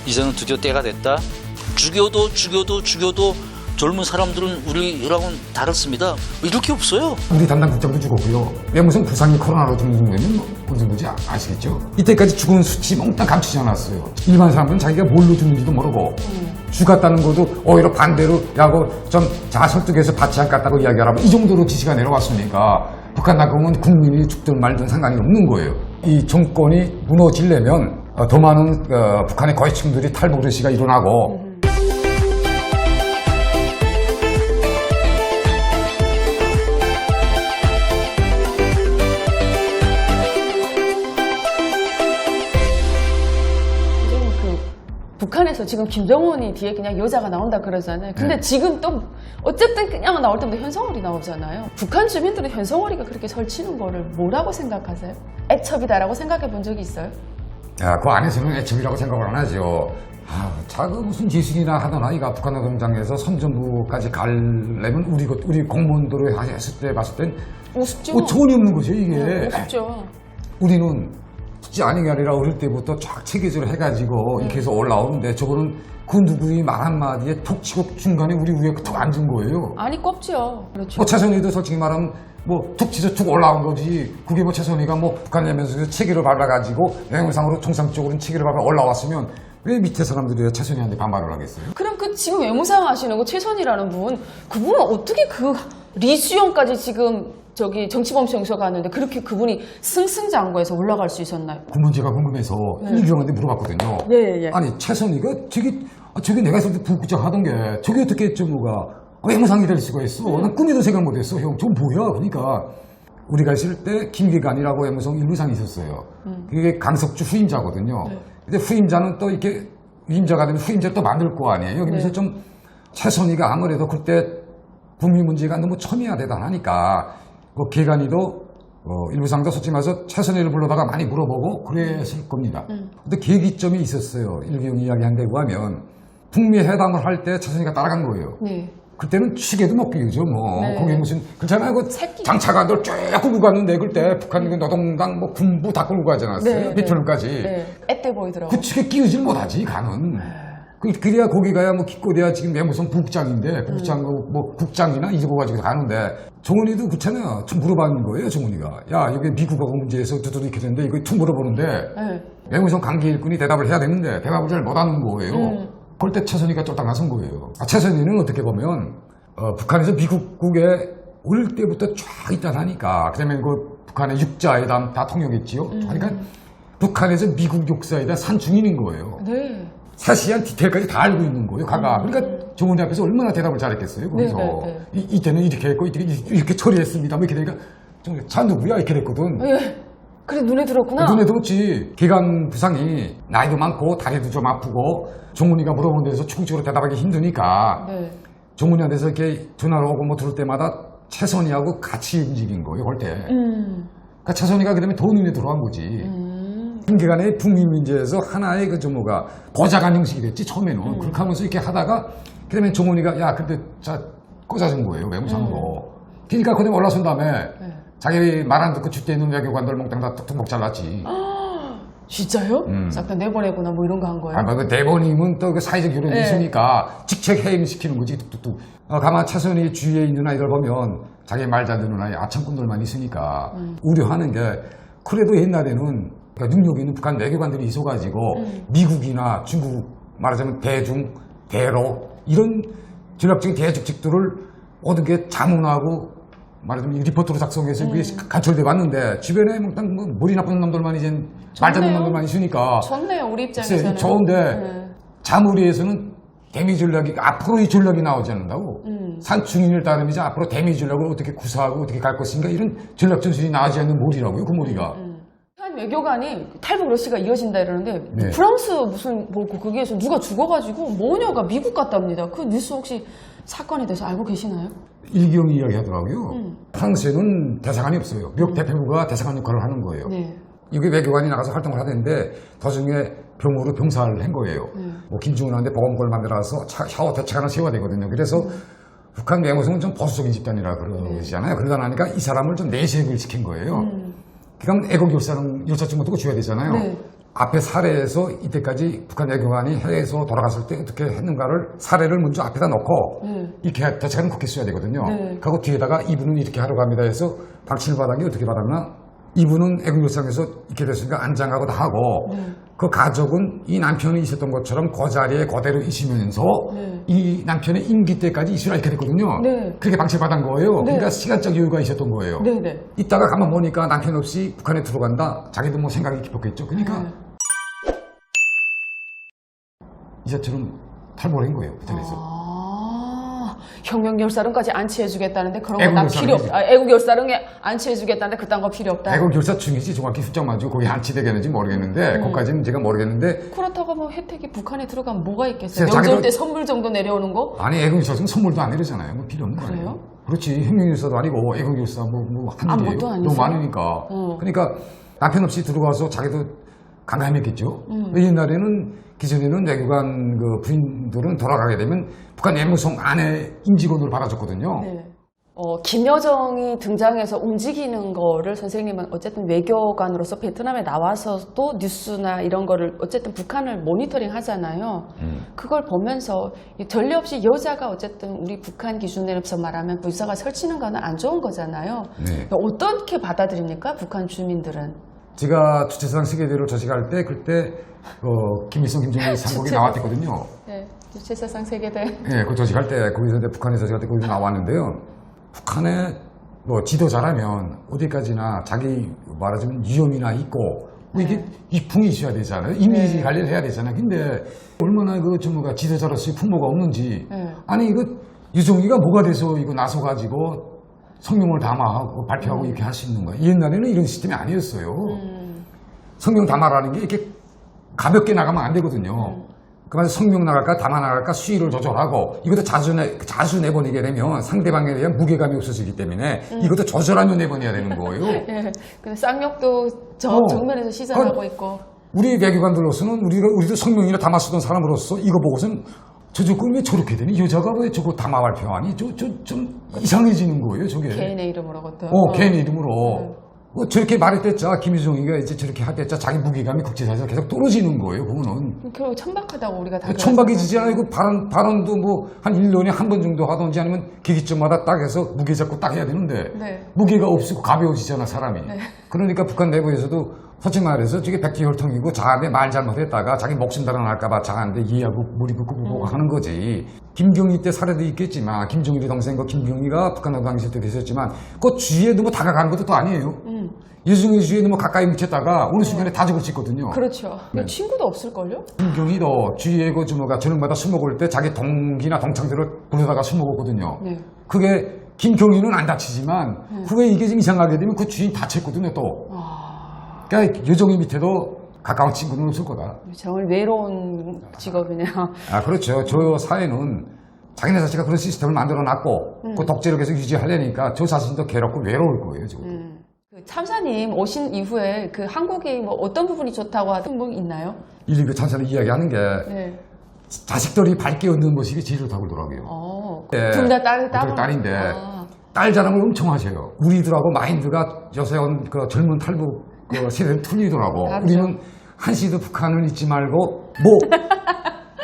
이제는 드디어 때가 됐다. 죽여도 젊은 사람들은 우리랑은 다릅니다. 이렇게 없어요. 우리 담당 국장도 죽었고요. 왜 무슨 부상이 코로나로 죽는 거면 어느 정도인지 아시겠죠? 이때까지 죽은 수치 몽땅 감추지 않았어요. 일반 사람들은 자기가 뭘로 죽는지도 모르고 죽었다는 것도 오히려 반대로 야고 좀 자설득해서 받지 않겠다고 이야기하라고 이 정도로 지시가 내려왔으니까 북한 당국은 국민이 죽든 말든 상관이 없는 거예요. 이 정권이 무너지려면 더 많은 북한의 거액층들이 탈북르시가 일어나고 북한에서 지금 김정은이 뒤에 그냥 여자가 나온다 그러잖아요. 근데 지금 또 어쨌든 그냥 나올 때마다 현성월이 나오잖아요. 북한 주민들은 현성월이가 그렇게 설치는 거를 뭐라고 생각하세요? 애첩이다라고 생각해 본 적이 있어요? 야, 그 안에서는 애첩이라고 생각을 안 하죠. 자그 무슨 예식이나 하던 아이가 북한 노동장에서 선전부까지 가려면 우리 공무원들을 했을 때 봤을 땐 우습죠. 전혀 없는 거죠 이게. 우습죠. 우리는 진짜 아닌 게 아니라 어릴 때부터 쫙 체계적으로 해가지고 이렇게 해서 올라오는데 저거는 그 누구의 말 한마디에 툭 치고 중간에 우리 위에 툭 앉은 거예요. 아니 꼽죠. 그렇죠. 뭐 최선희도 솔직히 말하면 뭐 툭 치서 툭 올라온 거지. 그게 뭐 최선희가 뭐 북한 내면서 체계를 밟아가지고 외무상으로 총상적으로는 체계를 밟아 올라왔으면 왜 밑에 사람들이 최선희한테 반발을 하겠어요? 그럼 그 지금 외무상 하시는 거 최선이라는 그분은 어떻게 그 리수영까지 지금 저기 정치범죄영서 가는데 그렇게 그분이 승승장구해서 올라갈 수 있었나요? 그 문제가 궁금해서 이규영한테 물어봤거든요. 예. 아니 최선희가 저기 내가 있을 때 부국장 하던 게 저기 어떻게 했죠 뭐가 외무상이 될 수가 있어. 난 꿈에도 생각 못했어. 형 저 뭐야. 그러니까 우리가 있을 때 김계관이라고 외무성 일부상이 있었어요. 그게 강석주 후임자거든요. 근데 후임자는 또 이렇게 후임자가 되면 후임자 또 만들 거 아니에요. 그래서 좀 최선희가 아무래도 그때 북미 문제가 너무 첨예화되다 하니까 뭐 계간이도 일부상도 솔직히 말해서 최선희를 불러다가 많이 물어보고 그랬을 겁니다. 근데 계기점이 있었어요. 일기용 이야기한 데 의하면 북미 회담을 할 때 최선희가 따라간 거예요. 네. 그때는 시계도 못 끼우죠 뭐. 네. 거기 무슨 그렇잖아요. 그 장차관들 쭉 끌고 갔는데 그때 북한 노동당 뭐 군부 다 끌고 가지 않았어요. 비표는까지. 네. 앳돼 보이더라고요. 그 시계 끼우질 못하지 가는. 그래야 거기 가야 뭐 기껏해야 지금 외무성 부국장인데 부국장 뭐 국장이나 이러고 가지고 가는데 정은이도 그렇잖아요. 툭 물어보는 거예요 정은이가. 야 여기 미국하고 문제에서 두드러 이렇게 되는데 이거 툭 물어보는데 외무성 강기 일꾼이 대답을 해야 되는데 대답을 잘 못하는 거예요. 그럴 때 최선희가 쫄딱 나선 거예요. 최선희는 어떻게 보면 북한에서 미국국에 올 때부터 쫙 있다 하니까 그다음에 그 북한의 육자회담 다 통역했지요. 그러니까 북한에서 미국 역사에다 산 중인인 거예요. 네. 세시한 디테일까지 다 알고 있는 거예요, 가가. 그러니까 정원이 앞에서 얼마나 대답을 잘했겠어요, 거기서. 이때는 이렇게 했고, 이렇게 처리했습니다. 뭐 이렇게 되니까, 자, 누구야? 이렇게 됐거든. 예. 그래, 눈에 들었구나. 눈에 들었지. 기관 부상이 나이도 많고, 다리도 좀 아프고, 정훈이가 물어보는 데서 충직으로 대답하기 힘드니까, 정훈이한테서 이렇게 전화를 오고 뭐 들을 때마다 최선희하고 같이 움직인 거예요, 그럴 때. 그러니까 최선희가 그다음에 더 눈에 들어간 거지. 김계관의 북미 문제에서 하나의 그 뭐가 보좌관 형식이 됐지 처음에는 그렇게 하면서 이렇게 하다가 그다음에 정원이가 야 근데 자 꽂아준 거예요 외무상으로. 그러니까 그다음에 올라선 다음에 자기 말 안 듣고 주대 있는 외교관들 몽땅 다 툭툭 목 잘랐지. 진짜요? 싹 다 내보내거나 뭐 이런 거 한 거예요? 그 내보내면 또 그 사회적 여론이 있으니까 직책 해임시키는 거지 뚝뚝뚝. 가만 최선희 주위에 있는 아이들 보면 자기 말 잘 듣는 아이 아참꾼들만 있으니까 우려하는 게 그래도 옛날에는 그러니까 능력이 있는 북한 외교관들이 있어가지고 미국이나 중국 말하자면 대중, 대로 이런 전략적인 대적직들을 모든 게 자문하고 말하자면 리포트로 작성해서 그게 간철돼 왔는데 주변에 뭐 머리 나쁜 놈들만 이제 말 잡는 놈들만 있으니까 좋네요 우리 입장에서는. 좋은데 자무리에서는 대미 전략이 앞으로 이 전략이 나오지 않는다고 산 중인을 따르면 이제 앞으로 대미 전략을 어떻게 구사하고 어떻게 갈 것인가 이런 전략 전술이 나오지 않는 머리라고요 그 머리가. 외교관이 탈북 러시가 이어진다 이러는데 프랑스 무슨 뭐 거기에서 누가 죽어가지고 모녀가 미국 갔답니다. 그 뉴스 혹시 사건에 대해서 알고 계시나요? 일기영이 이야기하더라고요. 프랑스에는 대사관이 없어요. 미국 대표부가 대사관 역할을 하는 거예요. 여기 외교관이 나가서 활동을 하는데 도중에 병으로 병사를 한 거예요. 뭐 김중은한테 보험골 만들어서 샤워 대책하나 세워야 되거든요. 그래서 북한 외무성은 좀 보수적인 집단이라 그러잖아요. 그러다 나니까 이 사람을 좀 내색을 시킨 거예요. 그러면 애국 열사증 같은 거 줘야 되잖아요. 앞에 사례에서 이때까지 북한 외교관이 해외에서 돌아갔을 때 어떻게 했는가를 사례를 먼저 앞에다 놓고 이렇게 대책은 그렇게 써야 되거든요. 네. 그리고 뒤에다가 이분은 이렇게 하러 갑니다 해서 방침을 받은 게 어떻게 받았나? 이분은 애국일상에서 이렇게 됐으니까 안장하고 다 하고 그 가족은 이 남편이 있었던 것처럼 그 자리에 그대로 있으면서 이 남편의 임기 때까지 있으라 이렇게 됐거든요. 네. 그렇게 방침을 받은 거예요. 네. 그러니까 시간적 여유가 있었던 거예요. 네네. 이따가 가만 보니까 남편 없이 북한에 들어간다. 자기도 뭐 생각이 깊었겠죠. 그러니까 이제처럼 탈모를 한 거예요. 부산에서. 혁명열사령까지 안치해주겠다는데 그런 거 난 애국열사령이지. 필요 없다. 애국열사령에 안치해주겠다는데 그딴 거 필요 없다. 애국열사 중이지 정확히 숫자 맞고 거기 안치되겠는지 모르겠는데 그것까지는 제가 모르겠는데 그렇다고 뭐 혜택이 북한에 들어가면 뭐가 있겠어요? 자기도- 명절 때 선물 정도 내려오는 거? 아니 애국열사는 선물도 안 내리잖아요. 뭐 필요 없는 거예요. 그래요? 그렇지. 혁명열사도 아니고 애국열사 한 일이에요. 아무것도 아니죠. 너무 많으니까. 그러니까 남편 없이 들어가서 자기도 강감했겠죠. 옛날에는 기존에는 외교관 그 부인들은 돌아가게 되면 북한 내무성 안에 임직원으로 받아줬거든요. 네. 김여정이 등장해서 움직이는 거를 선생님은 어쨌든 외교관으로서 베트남에 나와서도 뉴스나 이런 거를 어쨌든 북한을 모니터링 하잖아요. 그걸 보면서 전례 없이 여자가 어쨌든 우리 북한 기준에서 말하면 불사가 설치는 거는 안 좋은 거잖아요. 네. 어떻게 받아들입니까? 북한 주민들은. 제가 주체사상 세계대회를 저식할 때 그때 김일성, 김정일 삼국이 나왔거든요. 네, 주체사상 세계대. 예, 그 저식할 때 거기서 이제 북한에 저식할 때 거기서 나왔는데요. 북한에 뭐 지도자라면 어디까지나 자기 말하자면 위험이나 있고 뭐 이게 이풍이 있어야 되잖아요. 이미지 관리를 해야 되잖아요. 근데 얼마나 그 전무가 지도자로서의 풍모가 없는지 아니 이거 유종이가 뭐가 돼서 이거 나서가지고 성명을 담아하고 발표하고 이렇게 할 수 있는 거예요. 옛날에는 이런 시스템이 아니었어요. 성명 담아라는 게 이렇게 가볍게 나가면 안 되거든요. 그래서 성명 나갈까 담아 나갈까 수위를 조절하고 이것도 자주 내보내게 되면 상대방에 대한 무게감이 없어지기 때문에 이것도 조절하며 내보내야 되는 거예요. 예, 근데 쌍욕도 정면에서 시전하고 있고. 우리 외교관들로서는 우리도 성명이나 담아 쓰던 사람으로서 이거 보고선 저 조건 왜 저렇게 되니? 여자가 왜 저거 담아 발표하니? 좀 이상해지는 거예요, 저게. 개인의 이름으로 것도. 개인의 이름으로. 저렇게 말했댔자, 김일성이가 이제 저렇게 하댔자, 자기 무게감이 국제사회에서 계속 떨어지는 거예요, 그거는. 결국 천박하다고 우리가 다. 천박해지지 않아요. 발언도 뭐, 한 1년에 한 번 정도 하던지 아니면 기기점마다 딱 해서 무게 잡고 딱 해야 되는데, 네. 무게가 없고 가벼워지잖아, 사람이. 그러니까 북한 내부에서도 솔직히 말해서 저게 백기혈통이고 자한테 말 잘못했다가 자기 목숨 달아날까봐 자한테 이해하고 머리 긋고 보고 하는 거지. 김경희 때 사례도 있겠지만 김정일이 동생 그 김경희가 북한 당시에 때 있었지만 그 주위에 너무 다가가는 것도 또 아니에요. 유승희 주위에 너무 가까이 묻혔다가 어느 순간에 다 죽어찍거든요. 그렇죠. 친구도 없을걸요? 김경희도 주위에 그 주모가 저녁마다 술 먹을 때 자기 동기나 동창들을 부르다가 술 먹었거든요. 네. 그게 김경희는 안 다치지만 그게 이게 좀 이상하게 되면 그 주인 다쳤거든요 또. 그러니까 요정이 밑에도 가까운 친구는 없을 거다. 정말 외로운 직업이네요. 그렇죠. 저 사회는 자기네 자체가 그런 시스템을 만들어놨고 그 독재를 계속 유지하려니까 저 자신도 괴롭고 외로울 거예요. 지금. 그 참사님 오신 이후에 그 한국이 뭐 어떤 부분이 좋다고 하던 분 있나요? 일일이 그 찬사를 이야기하는 게 네. 자식들이 밝게 얻는 모습이 제일 좋다고 그러더라고요. 둘 다 딸인데 딸 자랑을 엄청 하셔요. 우리들하고 마인드가 요새 온 그 젊은 탈북 그 세대는 틀리더라고. 다르죠. 우리는 한시도 북한을 잊지 말고 뭐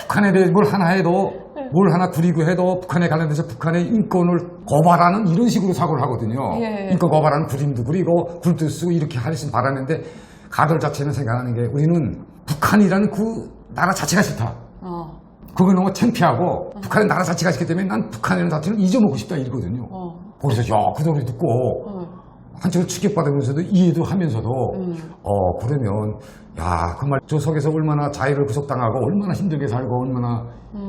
북한에 대해 뭘 하나 해도 뭘 하나 부리고 해도 북한에 관련돼서 북한의 인권을 고발하는 이런 식으로 사고를 하거든요. 예. 인권 고발하는 그림도 그리고 글도 쓰고 이렇게 하시면 바라는데 가들 자체는 생각하는 게 우리는 북한이라는 그 나라 자체가 싫다. 그거 너무 창피하고 북한의 나라 자체가 싫기 때문에 난 북한이라는 자체를 잊어먹고 싶다 이러거든요. 그래서 그 소리 듣고 한쪽으로 충격받으면서도 이해도 하면서도 그러면 그 말 저 속에서 얼마나 자유를 구속당하고 얼마나 힘들게 살고 얼마나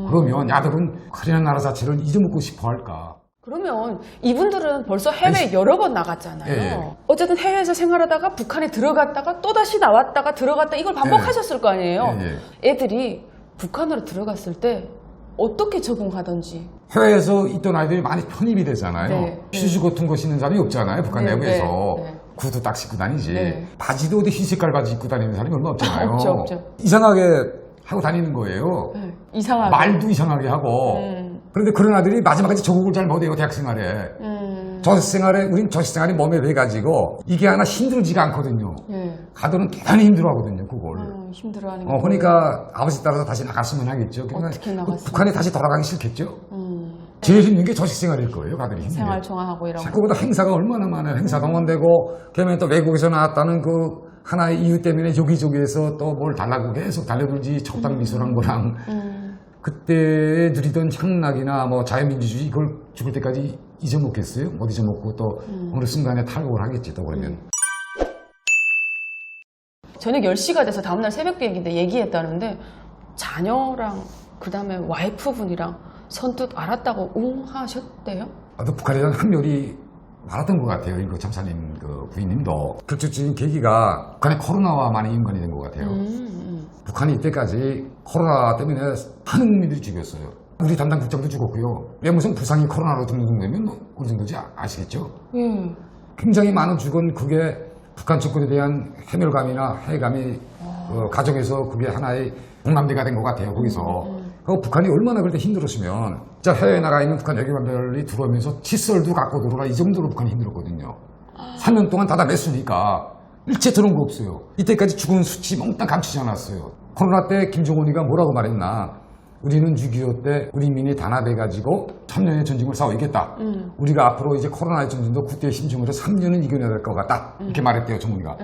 그러면 야들은 그리한 나라 자체를 잊어먹고 싶어 할까. 그러면 이분들은 벌써 해외 여러 번 나갔잖아요. 예. 어쨌든 해외에서 생활하다가 북한에 들어갔다가 또다시 나왔다가 들어갔다 이걸 반복하셨을 거 아니에요. 애들이 북한으로 들어갔을 때 어떻게 적응하던지. 해외에서 있던 아이들이 많이 편입이 되잖아요. 네. 휴지 같은 거 신는 사람이 없잖아요. 북한 네, 내부에서. 네. 구두 딱 신고 다니지. 네. 바지도 어디 흰 색깔 바지 입고 다니는 사람이 얼마 없잖아요. 없죠. 이상하게 하고 다니는 거예요. 네. 이상하게. 말도 이상하게 하고. 그런데 그런 아들이 마지막까지 적응을 잘 못해요. 대학 생활에. 우린 조직 생활이 몸에 배가지고 이게 하나 힘들지가 않거든요. 예. 가도는 대단히 힘들어하거든요. 그걸. 힘들어하는 거. 그러니까 아버지 따라서 다시 나갔으면 하겠죠. 그러니까 어떻게 나갔으면? 북한에 다시 돌아가기 싫겠죠. 제일 힘든 게 저식 생활일 거예요. 가들이 힘든 게. 생활 정화하고 이런 거. 그보다 행사가 얼마나 많아요. 행사 동원되고 그러면 또 외국에서 나왔다는 그 하나의 이유 때문에 여기저기에서 또 뭘 달라고 계속 달려들지. 적당 미소랑 뭐랑 그때 누리던 향락이나 뭐 자유민주주의 이걸 죽을 때까지 잊어먹겠어요? 못 잊어먹고 또 어느 순간에 탈곡을 하겠지 또 그러면. 저녁 10시가 돼서 다음날 새벽 비행기인데 얘기했다는데 자녀랑 그 다음에 와이프분이랑 선뜻 알았다고 하셨대요? 또 북한에 대한 합렬이 많았던 것 같아요. 그 참사님 그 부인님도. 결정적인 계기가 북한의 코로나와 많이 연관이 된 것 같아요. 북한이 이때까지 코로나 때문에 많은 국민들이 죽였어요. 우리 담당 국장도 죽었고요. 무슨 부상이 코로나로 등록되면 어느 정도인지 아시겠죠? 굉장히 많은 죽은 그게 북한 정권에 대한 해멸감이나 해감이 가정에서 그게 하나의 공감대가 된 것 같아요. 거기서. 북한이 얼마나 그럴 때 힘들었으면 진짜 해외에 나가 있는 북한 외교관들이 들어오면서 칫솔도 갖고 들어라 이 정도로 북한이 힘들었거든요. 3년 동안 닫아냈으니까 일체 들어온 거 없어요. 이때까지 죽은 수치 몽땅 감추지 않았어요. 코로나 때 김정은이가 뭐라고 말했나. 우리는 6.25 때 우리 민이 단합해가지고 3년의 전쟁을 싸워 이겼다. 우리가 앞으로 이제 코로나의 전쟁도 그때의 심정으로 3년은 이겨내야 될 것 같다. 이렇게 말했대요, 정은이가.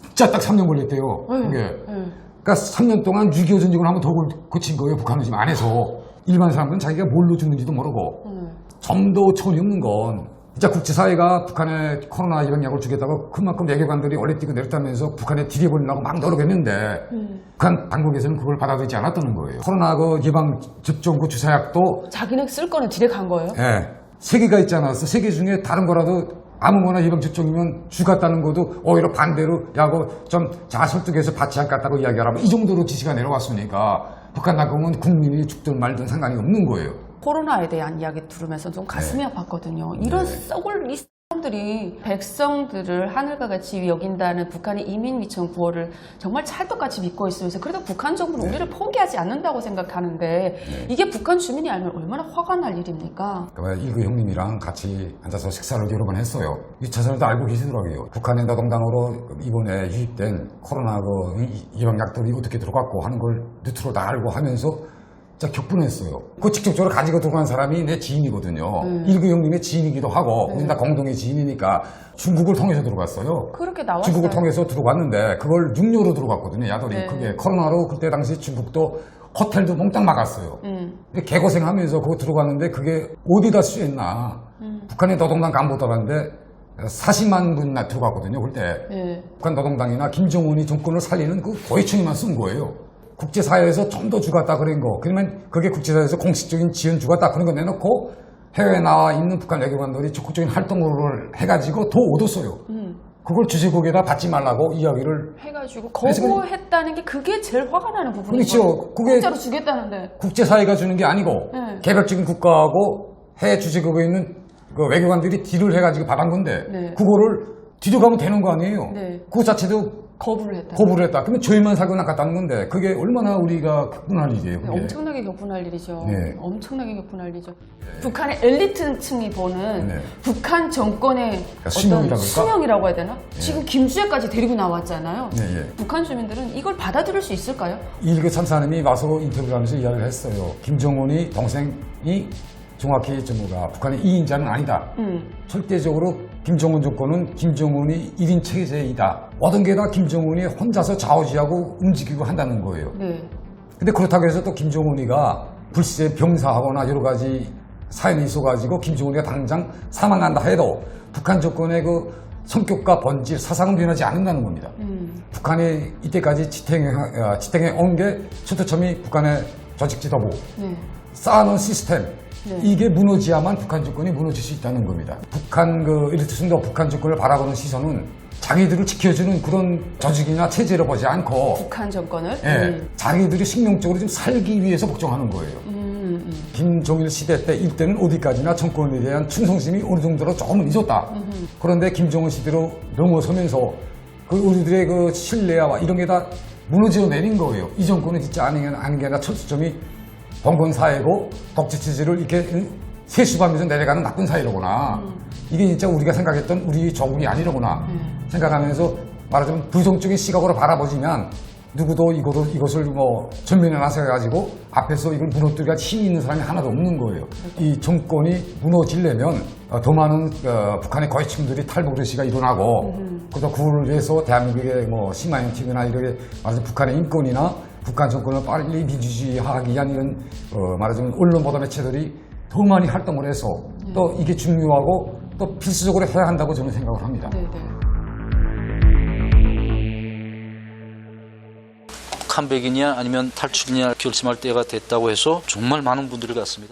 진짜 딱 3년 걸렸대요. 그게. 그러니까 3년 동안 6.25 전쟁을 한번 더 거친 거예요, 북한은 지금 안에서. 일반 사람들은 자기가 뭘로 죽는지도 모르고. 점도 천이 없는 건 진짜 국제사회가 북한에 코로나 예방약을 주겠다고 그만큼 외교관들이 올려 뛰고 내렸다면서 북한에 들여버리려고 막 노력했는데 북한 당국에서는 그걸 받아들이지 않았다는 거예요. 코로나 그 예방 접종 그 주사약도 자기네 쓸 거는 디렉 간 거예요? 예, 세 개가 있지 않았어. 세 개 중에 다른 거라도 아무거나 예방 접종이면 주겠다는 것도 오히려 반대로 야고 좀 자설득해서 받지 않겠다고 이야기하라고 이 정도로 지시가 내려왔으니까 북한 당국은 국민이 죽든 말든 상관이 없는 거예요. 코로나에 대한 이야기 들으면서 좀 가슴이 아팠거든요. 이런 썩을 이 사람들이 백성들을 하늘과 같이 여긴다는 북한의 이민위청 구호를 정말 찰떡같이 믿고 있으면서 그래도 북한 정부는 우리를 포기하지 않는다고 생각하는데 이게 북한 주민이 알면 얼마나 화가 날 일입니까? 일구 형님이랑 같이 앉아서 식사를 여러 번 했어요. 이 자선도 알고 계시더라고요. 북한의 노동당으로 이번에 유입된 코로나 그 예방약들이 어떻게 들어갔고 하는 걸 뉴트로 다 알고 하면서 진짜 격분했어요. 그 직접적으로 가지고 들어간 사람이 내 지인이거든요. 일구 형님의 지인이기도 하고 우리 다 공동의 지인이니까 중국을 통해서 들어갔어요. 그렇게 나왔어요. 중국을 통해서 들어갔는데 그걸 육료로 들어갔거든요. 야돌이 네. 그게 코로나로 그때 당시 중국도 호텔도 몽땅 막았어요. 근데 개고생하면서 그거 들어갔는데 그게 어디다 쓰였나. 북한의 노동당 간부들한테 40만 분 들어갔거든요. 그때 북한 노동당이나 김정은이 정권을 살리는 그 고위층이만 쓴 거예요. 국제사회에서 좀 더 주겠다 그런 거. 그러면 그게 국제사회에서 공식적인 지원 주겠다 그런 거 내놓고 해외에 나와 있는 북한 외교관들이 적극적인 활동을 해가지고 더 얻었어요. 그걸 주제국에다 받지 말라고 이야기를 해가지고 거부했다는 게 그게 제일 화가 나는 부분이죠. 그렇죠. 그게 공짜로 주겠다는데. 국제사회가 주는 게 아니고 네. 개별적인 국가하고 해외 주재국에 있는 그 외교관들이 딜을 해가지고 받은 건데 네. 그거를 뒤져가면 되는 거 아니에요. 네. 그거 자체도 거부를 했다. 거부를 했다. 그러면 저희만 살고 나갔다는 건데 그게 얼마나 우리가 격분할 일이에요. 그게. 엄청나게 격분할 일이죠. 네. 엄청나게 격분할 일이죠. 북한의 엘리트층이 보는 네. 북한 정권의 수명이라 어떤 그럴까? 수명이라고 해야 되나? 지금 김주애까지 데리고 나왔잖아요. 네, 예. 북한 주민들은 이걸 받아들일 수 있을까요? 일개 참사님이 와서 인터뷰를 하면서 이야기를 했어요. 김정은이 동생이 정확히 정부가 북한의 2인자는 아니다. 절대적으로 김정은 정권은 김정은이 1인 체제이다. 모든 게 다 김정은이 혼자서 좌우지하고 움직이고 한다는 거예요. 네. 근데 그렇다고 해서 또 김정은이가 불시에 병사하거나 여러 가지 사연이 있어가지고 김정은이가 당장 사망한다 해도 북한 정권의 그 성격과 본질, 사상은 변하지 않는다는 겁니다. 북한이 이때까지 지탱해 온 게 처음이 북한의 조직 지도부, 네. 쌓아놓은 시스템, 네. 이게 무너져야만 북한 정권이 무너질 수 있다는 겁니다. 북한 그 엘리트층도 북한 정권을 바라보는 시선은 자기들을 지켜주는 그런 조직이나 체제로 보지 않고 북한 정권을. 자기들이 생명적으로 좀 살기 위해서 복종하는 거예요. 김정일 시대 때 이때는 어디까지나 정권에 대한 충성심이 어느 정도로 조금은 있었다. 그런데 김정은 시대로 넘어서면서 그 우리들의 그 신뢰와 이런 게 다 무너져 내린 거예요. 이 정권은 진짜 아닌 게 아니라 철수점이 봉건사회고 독재체제를 이렇게 세수하면서 내려가는 나쁜 사회로구나. 이게 진짜 우리가 생각했던 우리 조국이 아니로구나 생각하면서 말하자면 부정적인 시각으로 바라보지만 누구도 이것을 뭐 전면에 나서가지고 앞에서 이걸 무너뜨리기가 힘이 있는 사람이 하나도 없는 거예요. 이 정권이 무너지려면 더 많은 북한의 거위층들이 탈북르시가 일어나고 그러다 그걸 위해서 대한민국의 뭐 시마인팅이나 이렇게 말하자면 북한의 인권이나 북한 정권을 빨리 민주주의하기 위한 이런 말하자면 언론 보도 매체들이 더 많이 활동을 해서 또 이게 중요하고 또 필수적으로 해야 한다고 저는 생각을 합니다. 네네. 컴백이냐 아니면 탈출이냐 결심할 때가 됐다고 해서 정말 많은 분들이 갔습니다.